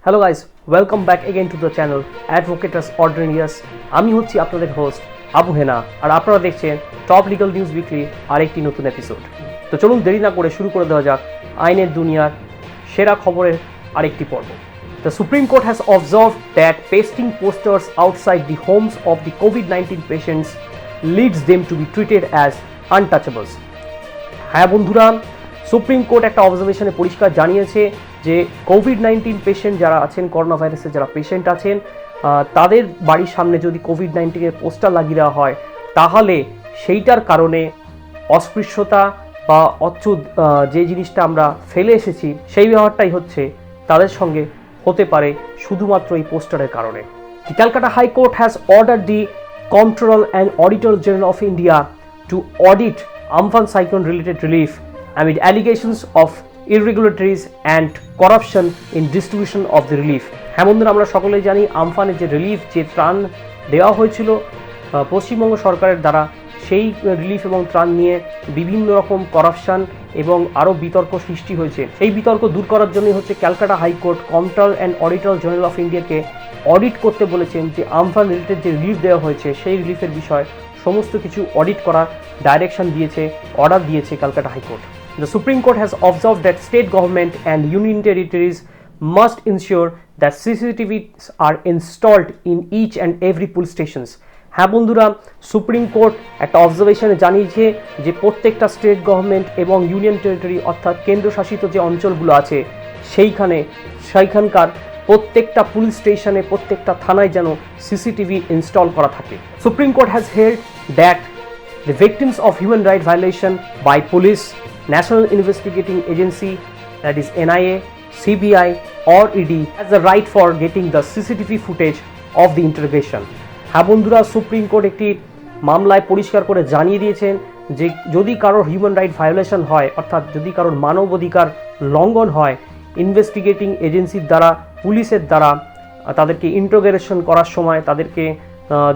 Hello guys, welcome back again to the channel advocatus ordinarius. আমি হচ্ছি আপনাদের host Abu Hena, আর আপনারা দেখছেন টপ লিগাল নিউজ উইকলি আরেকটি নতুন এপিসোড। তো চলুন দেরি না করে শুরু করে দেওয়া যাক আইনের দুনিয়ার সেরা খবরের আরেকটি পর্ব। The Supreme Court has observed that pasting posters outside the homes of the COVID-19 patients leads them to be treated as untouchables. হ্যাঁ বন্ধুরা, সুপ্রিম কোর্ট একটা অবজারভেশনে পরিষ্কার জানিয়েছে যে কোভিড-19 পেশেন্ট যারা আছেন, করোনা ভাইরাসের যারা পেশেন্ট আছেন, তাদের বাড়ির সামনে যদি কোভিড-19-এর পোস্টার লাগিয়ে দেওয়া হয়, তাহলে সেইটার কারণে অস্পৃশ্যতা বা অচ্যুত যে জিনিসটা আমরা ফেলে এসেছি সেই ব্যাপারটাই হচ্ছে তাদের সঙ্গে হতে পারে শুধুমাত্র এই পোস্টারের কারণে। The Calcutta High Court has ordered the Comptroller and Auditor General of India to audit Amphan cyclone related relief amid allegations of irregularities and corruption in distribution of the relief. হ্যাঁ বন্ধুরা, আমরা সকলেই জানি আমফানের যে রিলিফ, যে ত্রাণ দেওয়া হয়েছিল পশ্চিমবঙ্গ সরকারের দ্বারা, সেই রিলিফ এবং ত্রাণ নিয়ে বিভিন্ন রকম করাপশন এবং আরও বিতর্ক সৃষ্টি হয়েছে। সেই বিতর্ক দূর করার জন্যই হচ্ছে Calcutta high court control and auditor general of ইন্ডিয়াকে অডিট করতে বলেছেন যে আমফান রিলেটেড যে রিলিফ দেওয়া হয়েছে সেই রিলিফের বিষয় সমস্ত কিছু অডিট করার ডাইরেকশন দিয়েছে, অর্ডার দিয়েছে Calcutta high court. The Supreme Court has observed that state government and union territories must ensure that CCTVs are installed in each and every police stations. হ্যাঁ বন্ধুরা, সুপ্রিম কোর্ট একটা অবজারভেশনে জানিয়েছে যে প্রত্যেকটা স্টেট গভর্নমেন্ট এবং ইউনিয়ন টেরিটরি অর্থাৎ কেন্দ্রশাসিত যে অঞ্চলগুলো আছে সেইখানকার প্রত্যেকটা পুলিশ স্টেশনে, প্রত্যেকটা থানায় যেন সিসিটিভি ইনস্টল করা থাকে। Supreme court has held that the victims of human right violation by police, National Investigating Agency, that is NIA, CBI or ED has the right for getting the CCTV footage of the interrogation. হ্যাঁ বন্ধুরা, supreme court একটি মামলায় পরিষ্কার করে জানিয়ে দিয়েছেন যে যদি কারোর হিউম্যান রাইট ভায়োলেশন হয়, অর্থাৎ যদি কারোর মানবাধিকার লঙ্ঘন হয়, ইনভেস্টিগেটিং এজেন্সির দ্বারা, পুলিশের দ্বারা তাদেরকে ইন্টারোগেশন করার সময়, তাদেরকে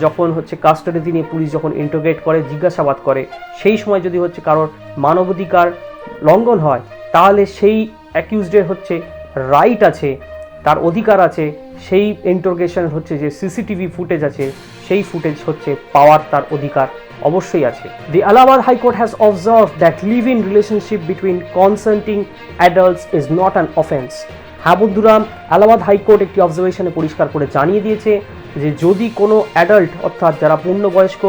যখন হচ্ছে কাস্টাডিতে নিয়ে পুলিশ যখন ইন্টারোগেট করে, জিজ্ঞাসাবাদ করে, সেই সময় যদি হচ্ছে কারোর মানবাধিকার লঙ্ঘন হয়, তাহলে সেই অ্যাকিউজডের হচ্ছে রাইট আছে, তার অধিকার আছে সেই ইন্টারোগেশন হচ্ছে যে সিসিটিভি ফুটেজ আছে সেই ফুটেজ হচ্ছে পাওয়ার তার অধিকার অবশ্যই আছে। The Allahabad High Court has observed that live-in relationship between consenting adults is not an offense. হ্যাঁ বন্ধুরা, আলাহাবাদ হাইকোর্ট একটি অবজারভেশনে পরিষ্কার করে জানিয়ে দিয়েছে যে যদি কোনো অ্যাডাল্ট অর্থাৎ যারা পূর্ণবয়স্ক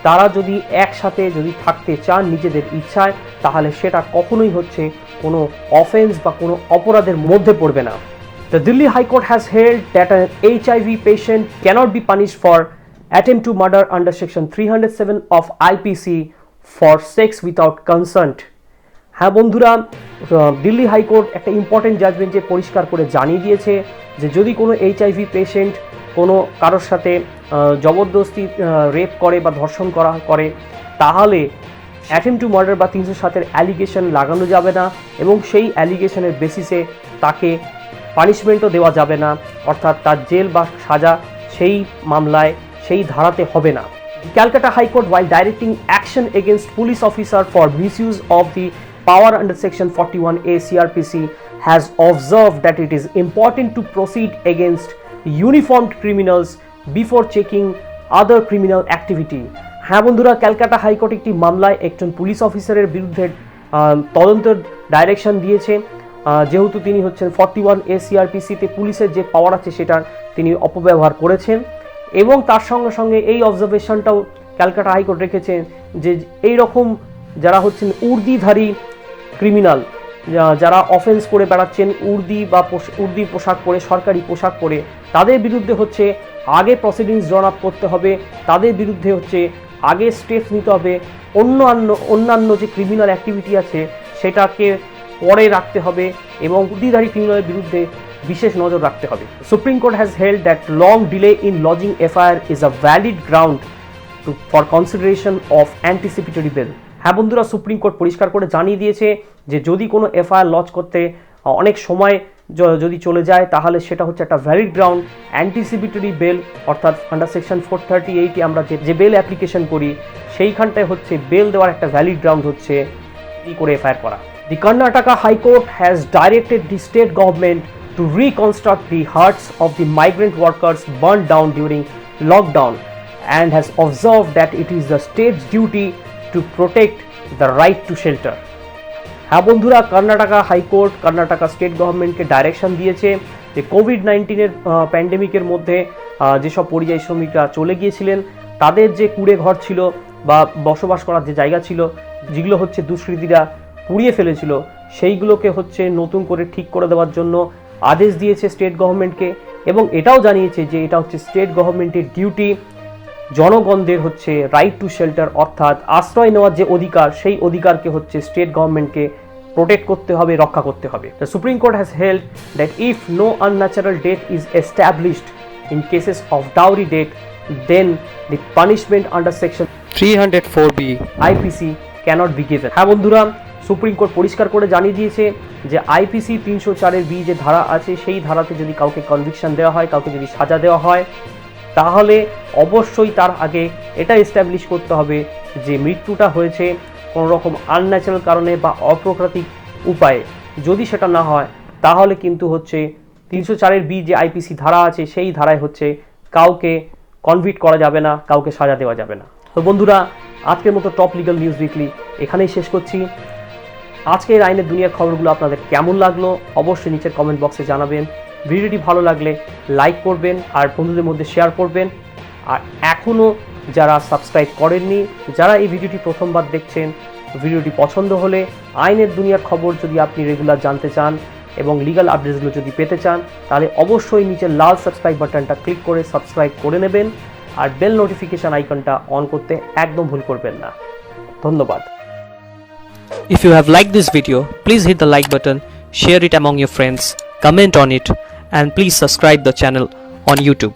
তারা যদি একসাথে যদি থাকতে চান নিজেদের ইচ্ছায়, তাহলে সেটা কখনোই হচ্ছে কোনো অফেন্স বা কোনো অপরাধের মধ্যে পড়বে না। The Delhi High Court has held that an HIV patient cannot be punished for attempt to murder under section 307 of IPC for sex without consent. হ্যাঁ বন্ধুরা, দিল্লি হাইকোর্ট একটা ইম্পর্টেন্ট জাজমেন্টে পরিষ্কার করে জানিয়ে দিয়েছে যে যদি কোনো HIV পেশেন্ট কোনো কারোর সাথে জবরদস্তি রেপ করে বা ধর্ষণ করে, তাহলে অ্যাটেম্প টু মার্ডার বা 307-এর অ্যালিগেশন লাগানো যাবে না এবং সেই অ্যালিগেশনের বেসিসে তাকে পানিশমেন্টও দেওয়া যাবে না, অর্থাৎ তার জেল বা সাজা সেই মামলায় সেই ধারাতে হবে না। Calcutta high court while directing action against police officer for misuse of the power under section 41A CRPC has observed that it is important to proceed against uniformed criminals before checking other criminal activity. হ্যাঁ বন্ধুরা, Calcutta high court একটি মামলায় একজন police অফিসারের বিরুদ্ধে তদন্তের direction দিয়েছে, যেহেতু তিনি হচ্ছেন 41A CRPC-তে পুলিশের যে পাওয়ার আছে সেটার তিনি অপব্যবহার করেছেন, এবং তার সঙ্গে সঙ্গে এই অবজারভেশনটাও ক্যালকাটা হাইকোর্ট রেখেছেন যে এই রকম যারা হচ্ছেন উর্দিধারী ক্রিমিনাল, যারা অফেন্স করে বেড়াচ্ছেন উর্দি পোশাক পরে, সরকারি পোশাক পরে, তাদের বিরুদ্ধে হচ্ছে আগে প্রসিডিংস ড্রন আপ করতে হবে, তাদের বিরুদ্ধে হচ্ছে আগে স্টেপস নিতে হবে, অন্যান্য যে ক্রিমিনাল অ্যাক্টিভিটি আছে সেটাকে পরে রাখতে হবে এবং উর্দিধারী ক্রিমিনালের বিরুদ্ধে বিশেষ নজর রাখতে হবে। Supreme court has held that long delay in lodging FIR is a valid ground for consideration of anticipatory bail. হ্যাঁ বন্ধুরা, সুপ্রিম কোর্ট পরিষ্কার করে জানিয়ে দিয়েছে যে যদি কোনো এফআইআর লজ করতে অনেক সময় যদি চলে যায়, তাহলে সেটা হচ্ছে একটা ভ্যালিড গ্রাউন্ড অ্যান্টিসিপেটরি বেল, অর্থাৎ আন্ডার সেকশন 438 আমরা যে বেল অ্যাপ্লিকেশন করি সেইখানটায় হচ্ছে বেল দেওয়ার একটা ভ্যালিড গ্রাউন্ড হচ্ছে কি করে এফআইআর করা। The Karnataka High Court has directed the state government to to reconstruct the hearts of the migrant workers burned down during lockdown and has observed that it is the state's duty to protect the right to shelter. হ্যাঁ বন্ধুরা, Karnataka high court Karnataka state গভর্নমেন্টকে direction দিয়েছে যে কোভিড-19-এর প্যান্ডেমিকের মধ্যে যেসব পরিযায়ী শ্রমিকরা চলে গিয়েছিলেন তাদের যে কুড়ে ঘর ছিল বা বসবাস করার যে জায়গা ছিল, যেগুলো হচ্ছে দুষ্কৃতীরা পুড়িয়ে ফেলেছিল, সেইগুলোকে হচ্ছে নতুন করে ঠিক করে দেওয়ার জন্য আদেশ দিয়েছে স্টেট গভর্নমেন্টকে। এবং এটাও জানিয়েছে যে এটা হচ্ছে স্টেট গভর্নমেন্টের ডিউটি জনগণদের হচ্ছে রাইট টু শেল্টার অর্থাৎ আশ্রয় নেওয়ার যে অধিকার, সেই অধিকারকে হচ্ছে স্টেট গভর্নমেন্টকে প্রোটেক্ট করতে হবে, রক্ষা করতে হবে। The supreme court has held that if no unnatural death is established in cases of dowry death, then the punishment under section 304B IPC cannot be given. হ্যাঁ বন্ধুরা, সুপ্রিম কোর্ট পরিষ্কার করে জানিয়ে দিয়েছে যে IPC 304 বি যে ধারা আছে, সেই ধারাতে যদি কাউকে কনভিকশন দেওয়া হয়, কাউকে যদি সাজা দেওয়া হয়, তাহলে অবশ্যই তার আগে এটা এস্টাবলিশ করতে হবে যে মৃত্যুটা হয়েছে কোনো রকম আনন্যাচারাল কারণে বা অপ্রাকৃতিক উপায়ে। যদি সেটা না হয় তাহলে কিন্তু হচ্ছে 304B যে IPC ধারা আছে, সেই ধারায় হচ্ছে কাউকে কনভিক্ট করা যাবে না, কাউকে সাজা দেওয়া যাবে না। তো বন্ধুরা, আজকের মতো টপ লিগাল নিউজ উইকলি এখানেই শেষ করছি। আজকের আইনের দুনিয়ার খবরগুলো আপনাদের কেমন লাগলো অবশ্যই নিচের কমেন্ট বক্সে জানাবেন। ভিডিওটি ভালো লাগলে লাইক করবেন আর বন্ধুদের মধ্যে শেয়ার করবেন। আর এখনও যারা সাবস্ক্রাইব করেননি, যারা এই ভিডিওটি প্রথমবার দেখছেন, ভিডিওটি পছন্দ হলে আইনের দুনিয়ার খবর যদি আপনি রেগুলার জানতে চান এবং লিগাল আপডেটসগুলো যদি পেতে চান, তাহলে অবশ্যই নিচের লাল সাবস্ক্রাইব বাটনটা ক্লিক করে সাবস্ক্রাইব করে নেবেন আর বেল নোটিফিকেশন আইকনটা অন করতে একদম ভুল করবেন না। ধন্যবাদ। If you have liked this video, please hit the like button, share it among your friends, comment on it, and please subscribe the channel on YouTube.